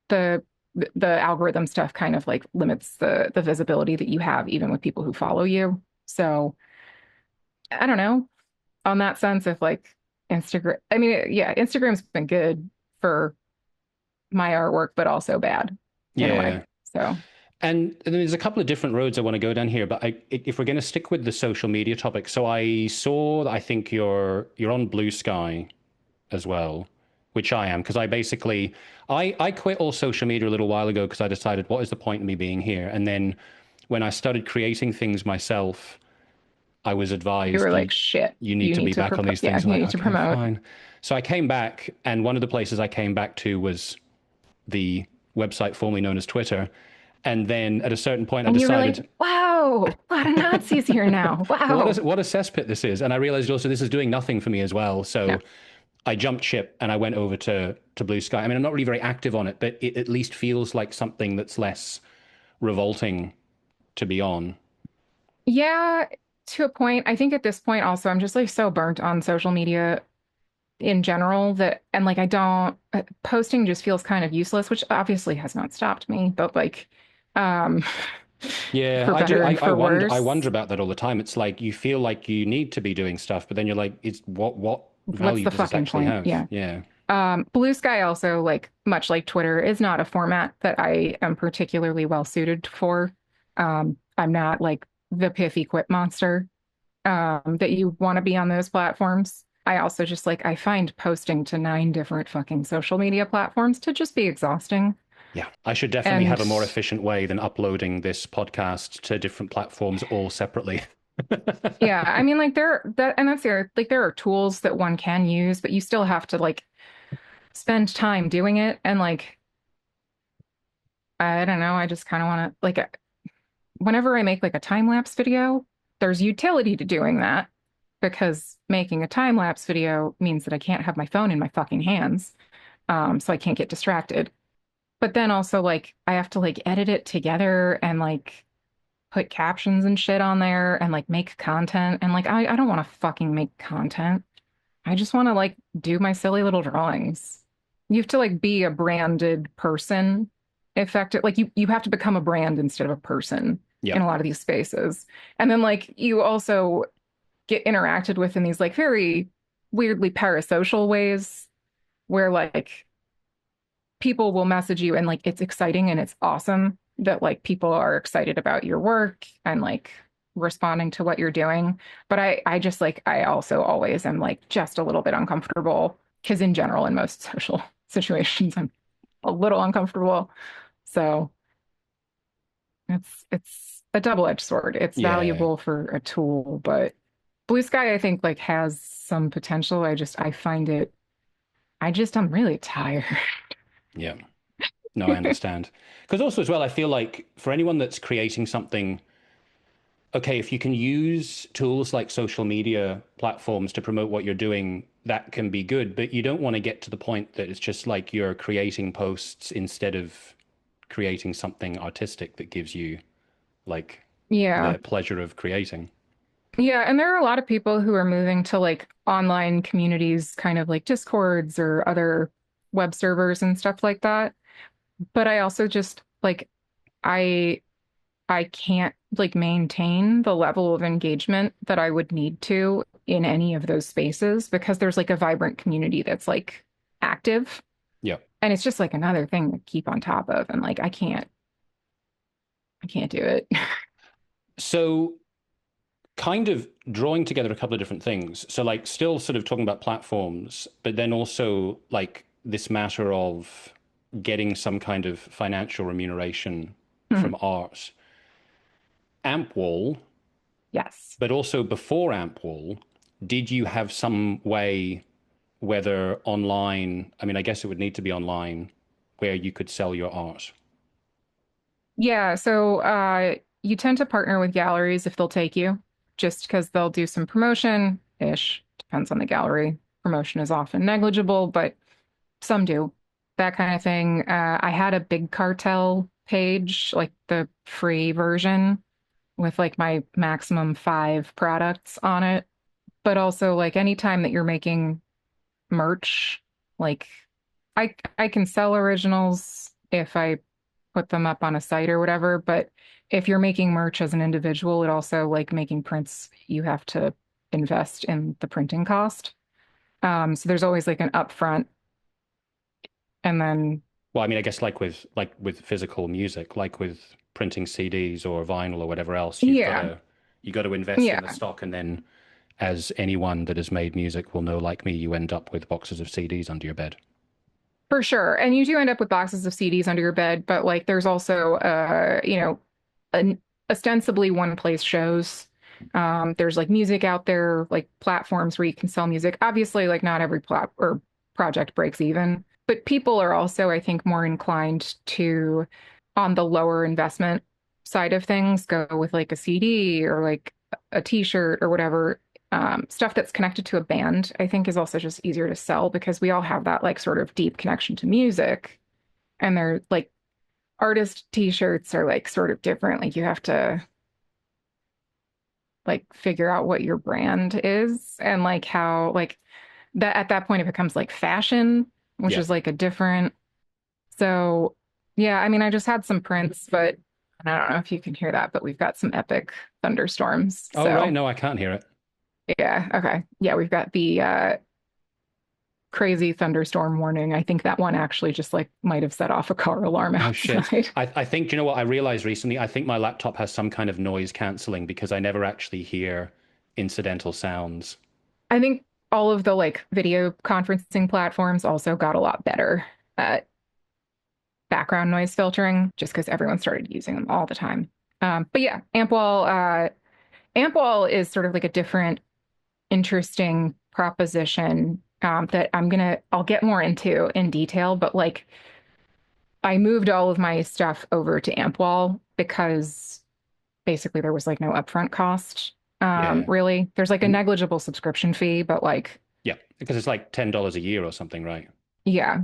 the the algorithm stuff kind of like limits the visibility that you have even with people who follow you. So I don't know. On that sense of like Instagram. I mean, yeah, Instagram's been good for my artwork, but also bad in a way. Yeah. So And there's a couple of different roads I want to go down here, but if we're going to stick with the social media topic, so I saw that I think you're on Blue Sky as well, which I am because I quit all social media a little while ago because I decided what is the point of me being here? And then when I started creating things myself, I was you advised were like, shit, you need you to need be to back on these yeah, things. I'm you like, need to okay, promote. fine. So I came back, and one of the places I came back to was the website formerly known as Twitter. And then at a certain point, I And you were like, decided, wow, a lot of Nazis here now. Wow. what a cesspit this is. And I realized also this is doing nothing for me as well. Yeah. So I jumped ship and I went over to Blue Sky. I mean, I'm not really very active on it, but it at least feels like something that's less revolting to be on. Yeah, to a point. I think at this point also I'm just like so burnt on social media in general that and like I don't posting just feels kind of useless, which obviously has not stopped me, but like um Yeah, for I do. better and for I wonder worse. about that all the time. It's like you feel like you need to be doing stuff, but then you're like, it's what What's value the does this fucking actually point? have? Yeah. Yeah. Blue Sky also, like much like Twitter, is not a format that I am particularly well suited for. I'm not like the pithy quip monster that you want to be on those platforms. I also just like I find posting to 9 different fucking social media platforms to just be exhausting. Yeah, I should definitely have And a more efficient way than uploading this podcast to different platforms all separately. yeah, I mean like that's the other like there are tools that one can use, but you still have to like spend time doing it and like I don't know, I just kind of want to like whenever I make like a time lapse video, there's utility to doing that because making a time lapse video means that I can't have my phone in my fucking hands. So I can't get distracted. but then also like I have to like edit it together and like put captions and shit on there and like make content. And like I don't want to fucking make content. I just want to like do my silly little drawings. You have to like be a branded person, effective. Like you have to become a brand instead of a person in Yep. a lot of these spaces. And then like you also get interacted with in these like very weirdly parasocial ways where like people will message you and like it's exciting and it's awesome that like people are excited about your work and like responding to what you're doing. But I just like I also always am like just a little bit uncomfortable because in general in most social situations I'm a little uncomfortable. So it's a double-edged sword. It's Yeah. valuable for a tool, but Blue Sky I think like has some potential. I find it I'm really tired. Yeah. No, I understand. Because also as well, I feel like for anyone that's creating something, okay, if you can use tools like social media platforms to promote what you're doing, that can be good. But you don't want to get to the point that it's just like you're creating posts instead of creating something artistic that gives you like Yeah. the pleasure of creating. Yeah, and there are a lot of people who are moving to like online communities, kind of like Discords or other web servers and stuff like that. But I also just like I I can't like maintain the level of engagement that I would need to in any of those spaces because there's like a vibrant community that's like active. Yeah. And it's just like another thing to keep on top of. And like I can't do it. So kind of drawing together a couple of different things. So like still sort of talking about platforms, but then also like this matter of getting some kind of financial remuneration from art. Ampwall, Yes. but also before Ampwall, did you have some way, whether online, I mean, I guess it would need to be online, where you could sell your art? Yeah, so you tend to partner with galleries if they'll take you, just because they'll do some promotion-ish. Depends on the gallery. Promotion is often negligible, but some do. That kind of thing. I had a big cartel page, like the free version, with like my maximum 5 products on it. But also like anytime that you're making merch, like I can sell originals if I put them up on a site or whatever, but if you're making merch as an individual, it also like making prints, you have to invest in the printing cost. So there's always like an upfront and then Well, I mean, I guess like with physical music, like with printing CDs or vinyl or whatever else, yeah, you got to invest in the yeah, stock, and then as anyone that has made music will know, like me, you end up with boxes of CDs under your bed. for sure. And you do end up with boxes of CDs under your bed, but like there's also an ostensibly one place shows. There's like music out there, like platforms where you can sell music. Obviously, like not every plat or project breaks even, but people are also, I think, more inclined to, on the lower investment side of things, go with like a CD or like a t-shirt or whatever. Stuff that's connected to a band, I think, is also just easier to sell because we all have that like sort of deep connection to music. And they're like artist t-shirts are like sort of different. Like you have to like figure out what your brand is and like how like that at that point it becomes like fashion, which Yeah. is like a different. So yeah, I mean I just had some prints, but and I don't know if you can hear that, but we've got some epic thunderstorms. Oh, right. So No, I can't hear it. yeah, okay. Yeah, we've got the crazy thunderstorm warning. I think that one actually just like might have set off a car alarm Oh shit. outside. I think, do you know what I realized recently? I think my laptop has some kind of noise canceling because I never actually hear incidental sounds. I think all of the like video conferencing platforms also got a lot better at background noise filtering just because everyone started using them all the time. But yeah, Ampwall is sort of like a different, interesting proposition that I'll get more into in detail, but like I moved all of my stuff over to Ampwall because basically there was like no upfront cost. Yeah. Really. There's like a And negligible subscription fee, but like, yeah, because it's like $10 a year or something, right? yeah.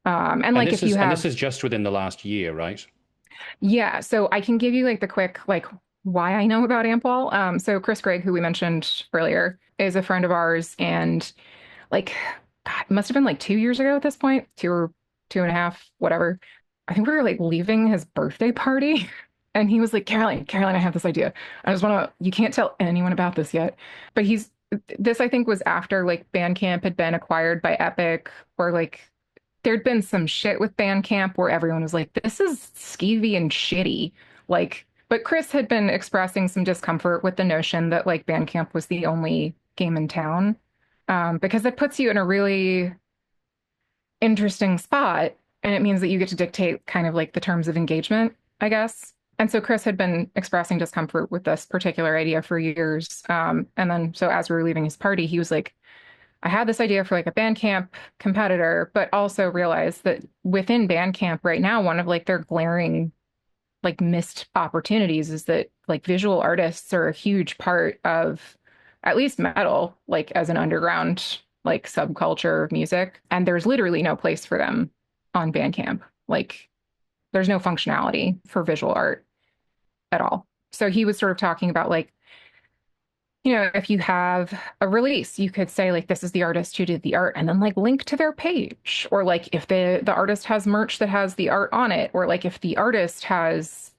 And like if you this have, is just within the last year, right? yeah, so I can give you like the quick like why I know about Ampwall. So Chris Grigg, who we mentioned earlier, is a friend of ours, and like God, it must have been like 2 years ago at this point, 2 or 2.5, whatever. I think we were like leaving his birthday party, and he was like, Caroline, I have this idea. I just want to, you can't tell anyone about this yet, but this I think was after like Bandcamp had been acquired by Epic, or like there'd been some shit with Bandcamp where everyone was like, this is skeevy and shitty. Like, but Chris had been expressing some discomfort with the notion that like Bandcamp was the only game in town, because it puts you in a really interesting spot. And it means that you get to dictate kind of like the terms of engagement, I guess. And so Chris had been expressing discomfort with this particular idea for years. And then, so as we were leaving his party, he was like, I had this idea for like a Bandcamp competitor, but also realized that within Bandcamp right now, one of like their glaring like missed opportunities is that like visual artists are a huge part of at least metal, like as an underground like subculture of music. And there's literally no place for them on Bandcamp. Like there's no functionality for visual art at all. So he was sort of talking about like, if you have a release, you could say like this is the artist who did the art and then like link to their page. Or like if the artist has merch that has the art on it, or like if the artist has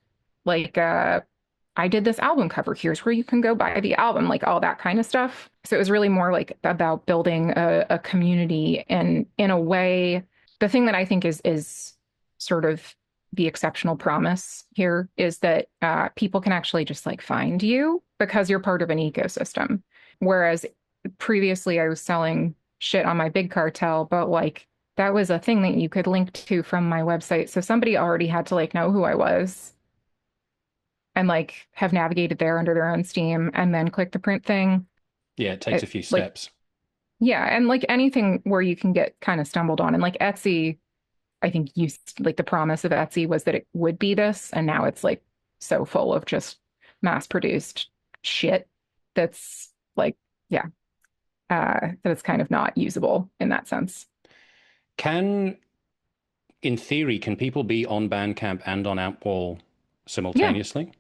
like I did this album cover, here's where you can go buy the album, like all that kind of stuff. So it was really more like about building a community, and in a way, the thing that I think is sort of the exceptional promise here is that people can actually just like find you because you're part of an ecosystem. Whereas previously I was selling shit on my big cartel, but like that was a thing that you could link to from my website. So somebody already had to like know who I was and like have navigated there under their own steam and then click the print thing. Yeah, it takes a It few like, steps. yeah. And like anything where you can get kind of stumbled on, and like Etsy, I think used like the promise of Etsy was that it would be this, and now it's like so full of just mass produced shit that's like, yeah, that it's kind of not usable in that sense. Can, in theory, can people be on Bandcamp and on Ampwall Yeah, simultaneously?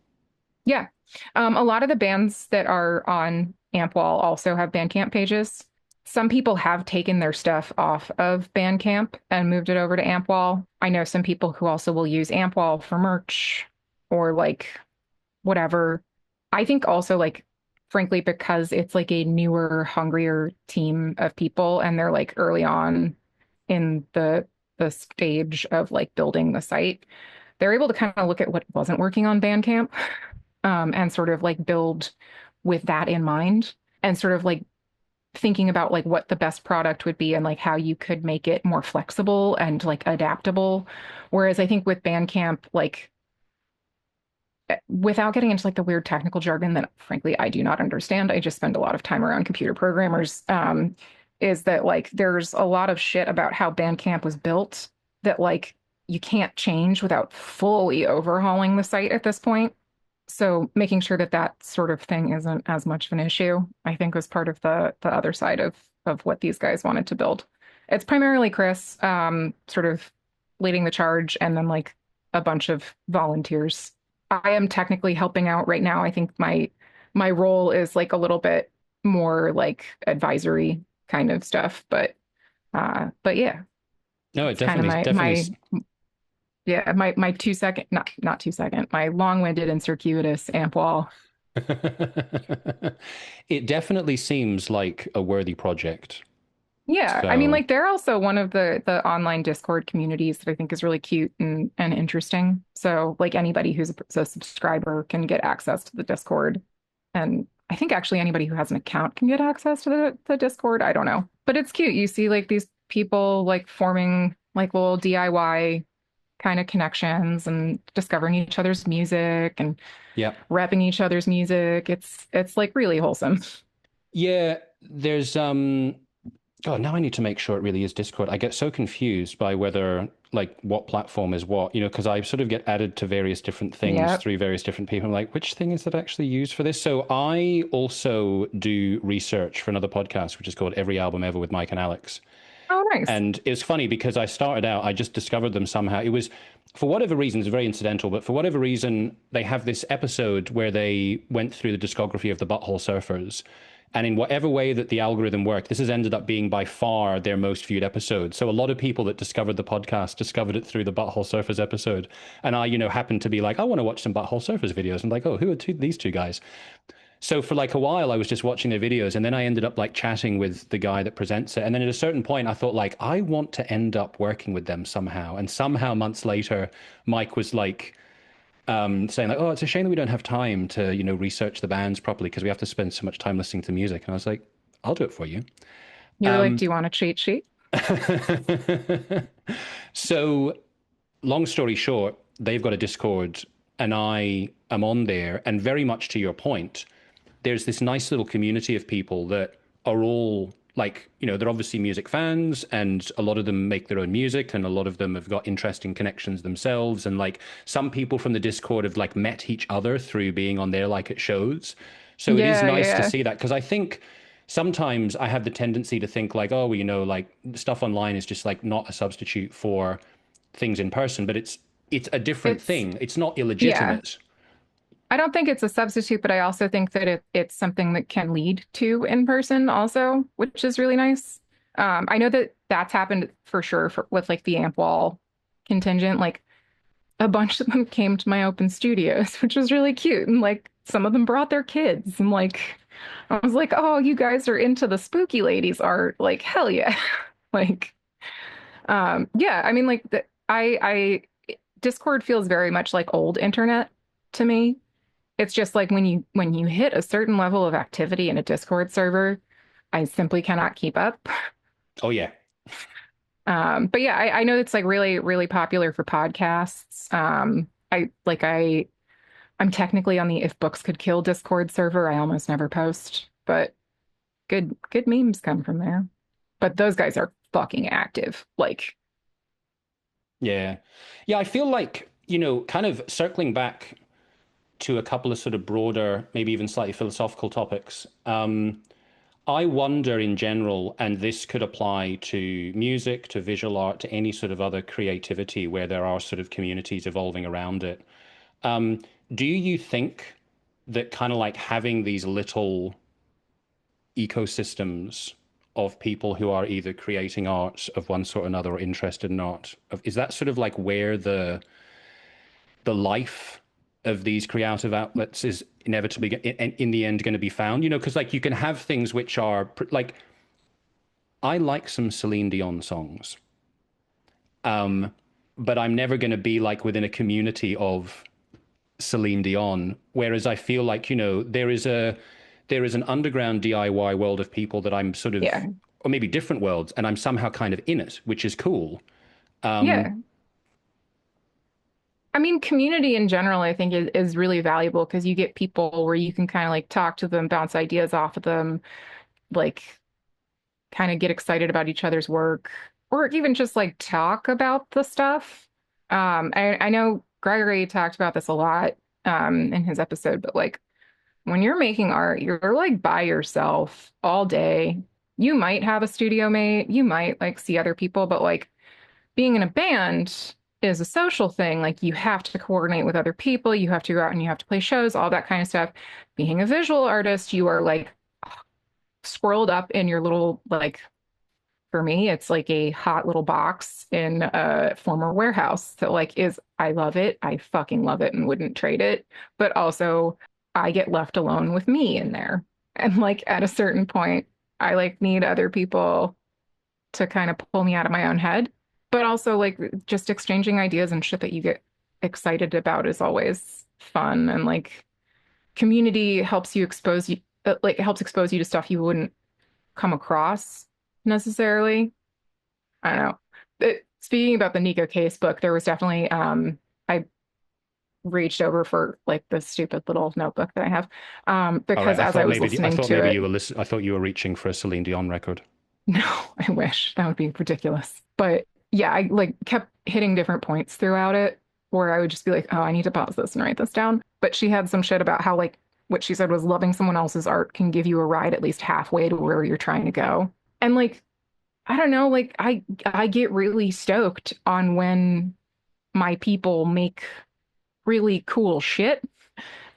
yeah. A lot of the bands that are on Ampwall also have Bandcamp pages. Some people have taken their stuff off of Bandcamp and moved it over to Ampwall. I know some people who also will use Ampwall for merch or like whatever. I think also like frankly because it's like a newer, hungrier team of people and they're like early on in the stage of like building the site, they're able to kind of look at what wasn't working on Bandcamp, and sort of like build with that in mind and sort of like thinking about like what the best product would be and like how you could make it more flexible and like adaptable. Whereas I think with Bandcamp, like without getting into like the weird technical jargon that frankly I do not understand, I just spend a lot of time around computer programmers, is that like there's a lot of shit about how Bandcamp was built that like you can't change without fully overhauling the site at this point. So making sure that that sort of thing isn't as much of an issue, I think was part of the other side of what these guys wanted to build. It's primarily Chris, sort of leading the charge, and then like a bunch of volunteers. I am technically helping out right now. I think my role is like a little bit more like advisory kind of stuff, but yeah, No, it it's kind of definitely, definitely. my yeah, my 2 second, not 2 second, my long-winded and circuitous amp wall. It definitely seems like a worthy project. Yeah, I mean, So, like they're also one of the online Discord communities that I think is really cute and interesting. So like anybody who's a subscriber can get access to the Discord, and I think actually anybody who has an account can get access to the Discord. I don't know, but it's cute. You see like these people like forming like little DIY kind of connections and discovering each other's music and yeah. repping each other's music. It's like really wholesome. Yeah, there's God, now I need to make sure it really is Discord. I get so confused by whether like what platform is what, because I sort of get added to various different things Yep. through various different people. I'm like, which thing is that actually used for this? So I also do research for another podcast, which is called Every Album Ever with Mike and Alex. Oh, nice. And it was funny because I started out, I just discovered them somehow. It was, for whatever reason, it's very incidental, but for whatever reason, they have this episode where they went through the discography of the Butthole Surfers. And in whatever way that the algorithm worked, this has ended up being by far their most viewed episode. So a lot of people that discovered the podcast discovered it through the Butthole Surfers episode. And I, happened to be like, I want to watch some Butthole Surfers videos. And like, oh, who are these two guys? So for like a while, I was just watching their videos, and then I ended up like chatting with the guy that presents it. And then at a certain point, I thought like, I want to end up working with them somehow. And somehow months later, Mike was like saying like, oh, it's a shame that we don't have time to, research the bands properly because we have to spend so much time listening to music. And I was like, I'll do it for you. You were like, do you want a cheat sheet? So long story short, they've got a Discord and I am on there. And very much to your point, there's this nice little community of people that are all like, they're obviously music fans, and a lot of them make their own music, and a lot of them have got interesting connections themselves. And like some people from the Discord have like met each other through being on there, like at shows. So it is Yeah, nice to yeah. see that, because I think sometimes I have the tendency to think like, oh, like stuff online is just like not a substitute for things in person, but it's a different It's, thing. It's not yeah. illegitimate. I don't think it's a substitute, but I also think that it's something that can lead to in person also, which is really nice. I know that that's happened for sure with like the Ampwall contingent. Like a bunch of them came to my open studios, which was really cute. And like some of them brought their kids. And like I was like, oh, you guys are into the spooky ladies art. Like, hell yeah. Like, yeah, I mean, like Discord feels very much like old internet to me. It's just like when you hit a certain level of activity in a Discord server, I simply cannot keep up. Oh yeah. But yeah, I know it's like really, really popular for podcasts. I'm technically on the If Books Could Kill Discord server. I almost never post, but good memes come from there. But those guys are fucking active. Like, Yeah. Yeah, I feel like, kind of circling back to a couple of sort of broader, maybe even slightly philosophical topics. I wonder in general, and this could apply to music, to visual art, to any sort of other creativity where there are sort of communities evolving around it. Um, do you think that kind of like having these little ecosystems of people who are either creating art of one sort or another or interested in art, is that sort of like where the life of these creative outlets is inevitably in the end going to be found, because like you can have things which are like, I like some Celine Dion songs, but I'm never going to be like within a community of Celine Dion, whereas I feel like, there is an underground DIY world of people that I'm sort of, yeah, or maybe different worlds, and I'm somehow kind of in it, which is cool. yeah. I mean, community in general, I think is really valuable because you get people where you can kind of like talk to them, bounce ideas off of them, like kind of get excited about each other's work, or even just like talk about the stuff. I know Gregory talked about this a lot in his episode, but like when you're making art, you're like by yourself all day. You might have a studio mate, you might like see other people, but like being in a band is a social thing. Like you have to coordinate with other people, you have to go out and you have to play shows, all that kind of stuff. Being a visual artist, you are like squirreled up in your little like for me, it's like a hot little box in a former warehouse. So like is I love it. I fucking love it and wouldn't trade it. But also I get left alone with me in there. And like at a certain point, I like need other people to kind of pull me out of my own head. But also like just exchanging ideas and shit that you get excited about is always fun. And like community helps you expose you like it helps expose you to stuff you wouldn't come across necessarily. I don't know. Speaking about the Nico Case book, there was definitely I reached over for like this stupid little notebook that I have All right. because I as I thought was maybe I listening thought to maybe you it, were I thought you were reaching for a Celine Dion record. no, I wish that would be ridiculous. But yeah, I like kept hitting different points throughout it where I would just be like, oh, I need to pause this and write this down. But she had some shit about how like what she said was loving someone else's art can give you a ride at least halfway to where you're trying to go. And like I don't know, like I get really stoked on when my people make really cool shit,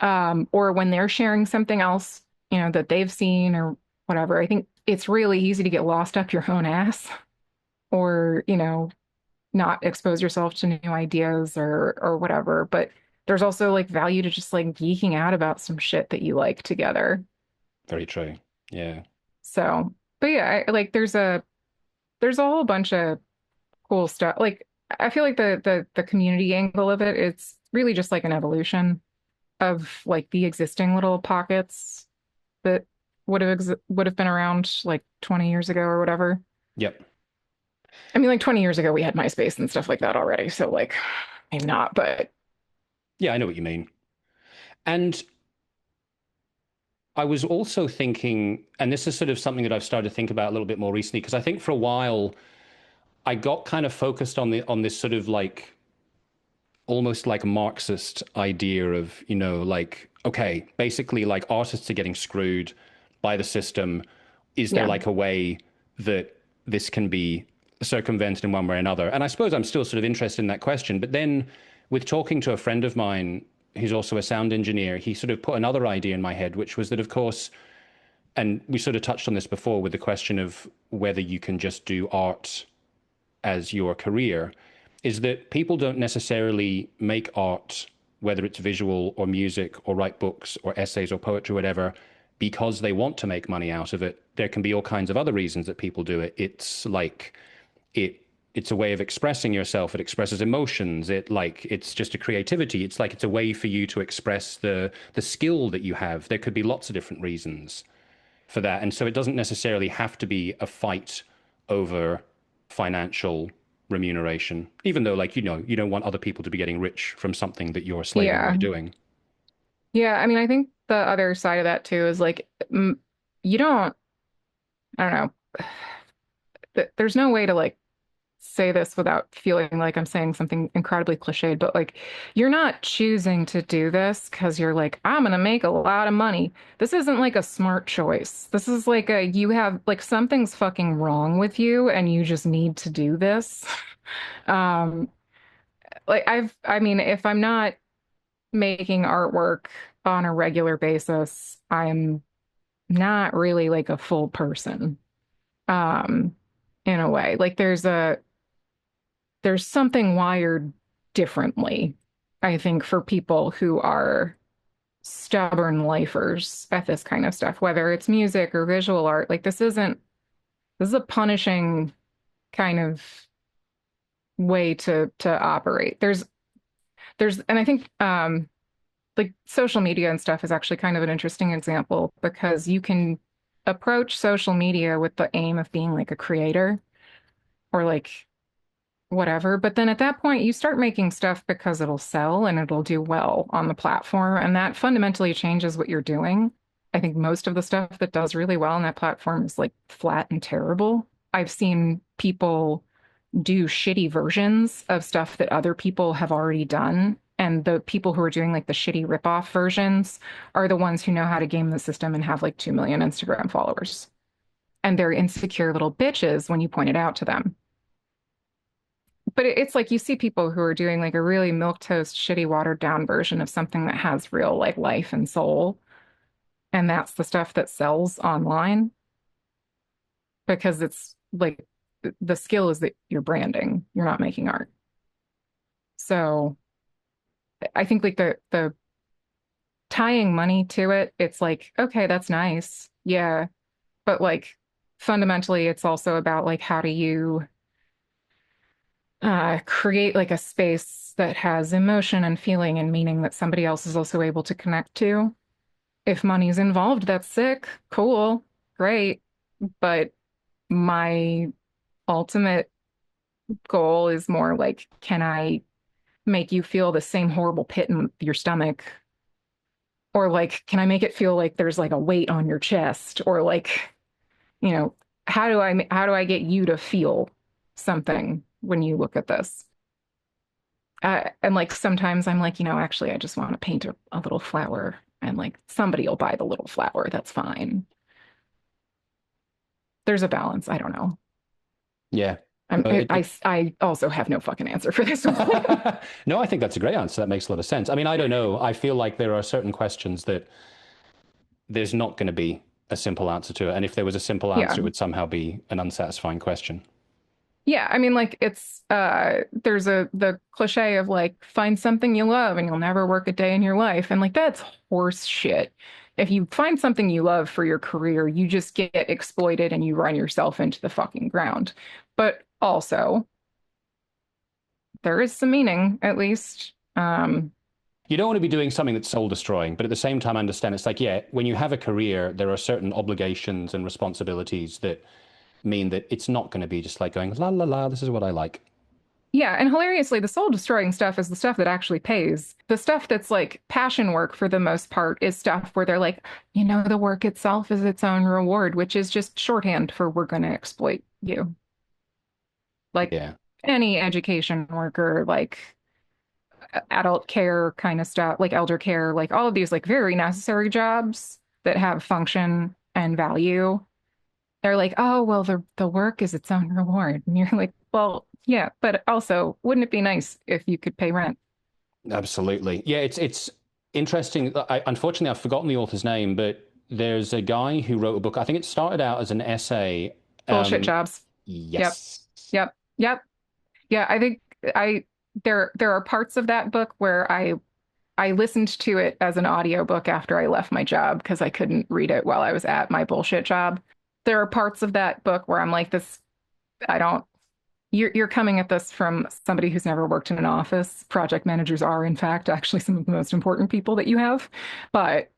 or when they're sharing something else, that they've seen or whatever. I think it's really easy to get lost up your own ass, or, not expose yourself to new ideas or whatever. But there's also like value to just like geeking out about some shit that you like together. Very true. Yeah. So, but yeah, like there's a whole bunch of cool stuff. Like I feel like the community angle of it, it's really just like an evolution of like the existing little pockets that would have been around like 20 years ago or whatever. Yep. I mean, like 20 years ago we had MySpace and stuff like that already, so like maybe not, but Yeah, I know what you mean. And I was also thinking, and this is sort of something that I've started to think about a little bit more recently, because I think for a while I got kind of focused on the on this sort of like almost like a Marxist idea of, like, okay, basically like artists are getting screwed by the system. Is there yeah. like a way that this can be circumvented in one way or another? And I suppose I'm still sort of interested in that question. But then with talking to a friend of mine who's also a sound engineer, he sort of put another idea in my head, which was that, of course, and we sort of touched on this before with the question of whether you can just do art as your career, is that people don't necessarily make art, whether it's visual or music or write books or essays or poetry or whatever, because they want to make money out of it. There can be all kinds of other reasons that people do it. It's like it it's a way of expressing yourself. It expresses emotions. It's just a creativity. It's like it's a way for you to express the skill that you have. There could be lots of different reasons for that. And so it doesn't necessarily have to be a fight over financial remuneration, even though, like, you don't want other people to be getting rich from something that you're slaving away Yeah. doing. Yeah, I mean, I think the other side of that too is like you don't, I don't know, there's no way to like say this without feeling like I'm saying something incredibly cliched, but like you're not choosing to do this because you're like, I'm gonna make a lot of money. This isn't like a smart choice. This is like you have like something's fucking wrong with you and you just need to do this. Um, like I mean, if I'm not making artwork on a regular basis, I'm not really like a full person. Um, in a way. Like there's something wired differently, I think, for people who are stubborn lifers at this kind of stuff, whether it's music or visual art. Like this is a punishing kind of way to operate. And I think like social media and stuff is actually kind of an interesting example because you can approach social media with the aim of being like a creator or like whatever. But then at that point, you start making stuff because it'll sell and it'll do well on the platform. And that fundamentally changes what you're doing. I think most of the stuff that does really well on that platform is like flat and terrible. I've seen people do shitty versions of stuff that other people have already done. And the people who are doing like the shitty ripoff versions are the ones who know how to game the system and have like 2 million Instagram followers. And they're insecure little bitches when you point it out to them. But it's like you see people who are doing like a really milquetoast, shitty, watered down version of something that has real like life and soul. And that's the stuff that sells online because it's like the skill is that you're branding, you're not making art. So I think like the tying money to it, it's like, okay, that's nice. Yeah. But like fundamentally, it's also about like how do you create like a space that has emotion and feeling and meaning that somebody else is also able to connect to. If money's involved, that's sick, cool, great. But my ultimate goal is more like, can I make you feel the same horrible pit in your stomach? Or like, can I make it feel like there's like a weight on your chest? Or like, you know, how do I get you to feel something when you look at this? And like sometimes I'm like, actually, I just want to paint a little flower and like somebody will buy the little flower. That's fine. There's a balance. I don't know. Yeah. I'm, No, I also have no fucking answer for this one. no, I think that's a great answer. That makes a lot of sense. I mean, I don't know. I feel like there are certain questions that there's not going to be a simple answer to it. And if there was a simple Yeah. answer, it would somehow be an unsatisfying question. Yeah, I mean like it's there's the cliche of like find something you love and you'll never work a day in your life and like that's horse shit. If you find something you love for your career, you just get exploited and you run yourself into the fucking ground. But also, there is some meaning at least. You don't want to be doing something that's soul destroying, but at the same time, understand it's like, yeah, when you have a career, there are certain obligations and responsibilities that mean that it's not going to be just like going, la, la, la, this is what I like. Yeah, and hilariously, the soul destroying stuff is the stuff that actually pays. The stuff that's like passion work for the most part is stuff where they're like, the work itself is its own reward, which is just shorthand for we're going to exploit you. Like Yeah. any education worker, like adult care kind of stuff, like elder care, like all of these like very necessary jobs that have function and value. They're like, oh, well, the work is its own reward. And you're like, well, yeah, but also, wouldn't it be nice if you could pay rent? Absolutely. Yeah, it's interesting. Unfortunately, I've forgotten the author's name, but there's a guy who wrote a book. I think it started out as an essay. Bullshit Um, jobs. Yep. yes. Yep. Yep. Yeah, I think I there are parts of that book where I listened to it as an audiobook after I left my job because I couldn't read it while I was at my bullshit job. There are parts of that book where I'm like, this, I don't, you're coming at this from somebody who's never worked in an office. Project managers are, in fact, actually some of the most important people that you have. But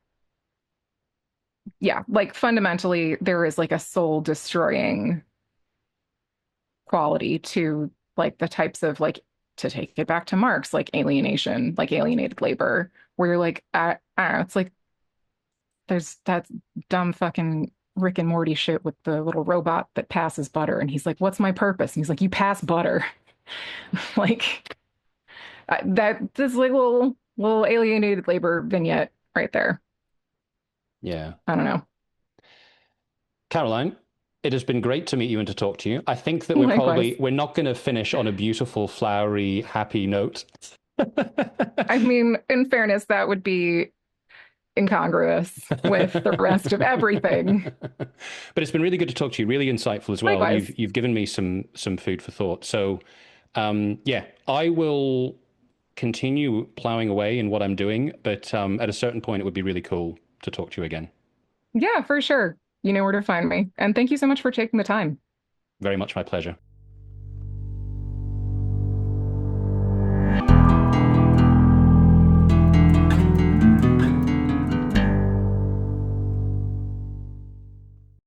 yeah, like fundamentally, there is like a soul destroying quality to like the types of like to take it back to Marx, like alienation, like alienated labor, where you're like, I don't know, it's like there's that dumb fucking Rick and Morty shit with the little robot that passes butter, and he's like, "What's my purpose?" And he's like, "You pass butter." Like that. This like little alienated labor vignette right there. Yeah. I don't know. Caroline, it has been great to meet you and to talk to you. I think that Likewise. we're not going to finish on a beautiful, flowery, happy note. I mean, in fairness, that would be incongruous with the rest of everything. But it's been really good to talk to you, really insightful as well. Likewise. You've given me some food for thought. So yeah, I will continue plowing away in what I'm doing, but at a certain point it would be really cool to talk to you again. Yeah, for sure. You know where to find me. And thank you so much for taking the time. Very much my pleasure.